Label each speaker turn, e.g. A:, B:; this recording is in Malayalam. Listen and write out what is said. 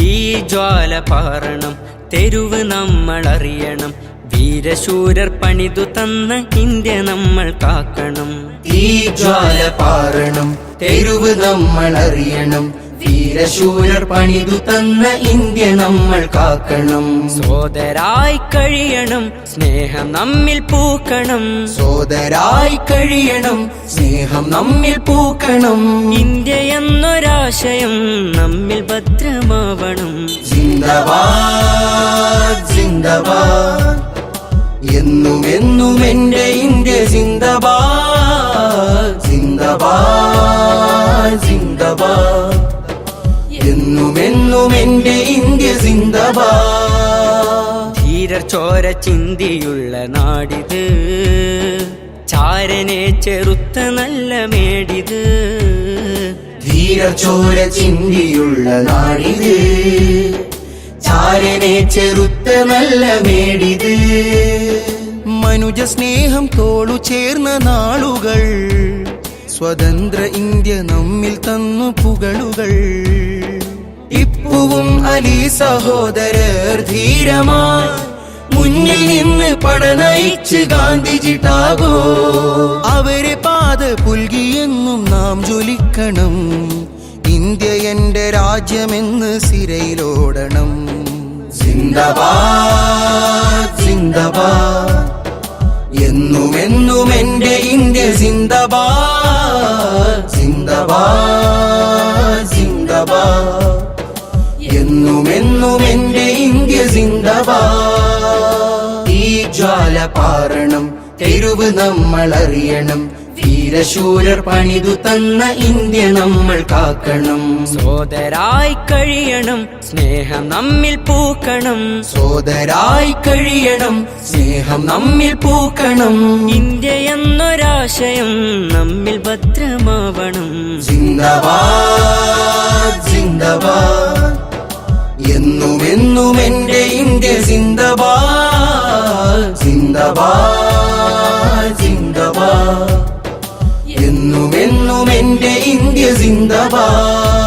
A: ഈ ജ്വാല പാറണം, തെരുവ് നമ്മൾ അറിയണം. വീരശൂരർ പണിതു തന്ന ഇന്ത്യ നമ്മൾ കാക്കണം.
B: ഈ ജ്വാല പാറണം, തെരുവ് നമ്മൾ അറിയണം. വീരശൂരർ പണിതു തന്ന ഇന്ത്യ നമ്മൾ കാക്കണം.
A: സോദരായി കഴിയണം, സ്നേഹം നമ്മിൽ പൂക്കണം.
B: സോദരായി കഴിയണം, സ്നേഹം നമ്മിൽ പൂക്കണം.
A: ഇന്ത്യ എന്നൊരാശയം നമ്മിൽ ഭദ്രമാവണം.
B: സിന്ദാബാദ് സിന്ദാബാദ്, എന്നും എന്നും എന്റെ ഇന്ത്യ സിന്ദാബാദ്. സിന്ദാബാദ് സിന്ദാബാദ്, എന്നും എന്നും എന്റെ ഇന്ത്യ സിന്ദാബാദ്.
A: ധീരർ ചോര ചിന്തിയുള്ള നാടിത്, ചാരനെ ചെറുത്ത നല്ല മേടിത്.
B: ധീരർ ചോര ചിന്തിയുള്ള നാടിത്, ചാരനെ ചെറുത്ത നല്ല മേടിത്. മനുജ സ്നേഹം തോളു ചേർന്ന നാളുകൾ, സ്വതന്ത്ര ഇന്ത്യ നമ്മിൽ തന്നു പുകളുകൾ. ടിപ്പുവും അലി സഹോദരർ ധീരമായി മുന്നിൽ നിന്ന് പടനയിച്ച് ഗാന്ധിജി ടാഗോർ. അവരെ പാത പുൽകിയെന്നും നാം ജ്വലിക്കണം. ഇന്ത്യ എന്റെ രാജ്യമെന്ന് സിരയിലോടണം. സിന്ദാബാദ് സിന്ദാബാദ്, എന്നും എന്നും എന്റെ ഇന്ത്യ സിന്ദാബാദ്. സിന്ദാബാദ് സിന്ദാബാദ്, എന്നും എന്നും എന്റെ ഇന്ത്യ സിന്ദാബാദ്. ഈ ജ്വാല പാറണം, തെരുവ് നമ്മൾ അറിയണം. വീരശൂരർ പണിതു തന്ന ഇന്ത്യ നമ്മൾ കാക്കണം.
A: സോദരായി കഴിയണം, സ്നേഹം നമ്മിൽ പൂക്കണം.
B: സോദരായി കഴിയണം, സ്നേഹം നമ്മിൽ പൂക്കണം.
A: ഇന്ത്യ എന്നൊരാശയം നമ്മിൽ ഭദ്രമാവണം.
B: സിന്ദാബാദ് സിന്ദാബാദ്, എന്നും എന്നും എന്റെ ഇന്ത്യ സിന്ദാബാദ്. സിന്ദാബാദ് സിന്ദാബാദ്, എന്നും എന്നും എന്റെ ഇന്ത്യ സിന്ദാബാദ്.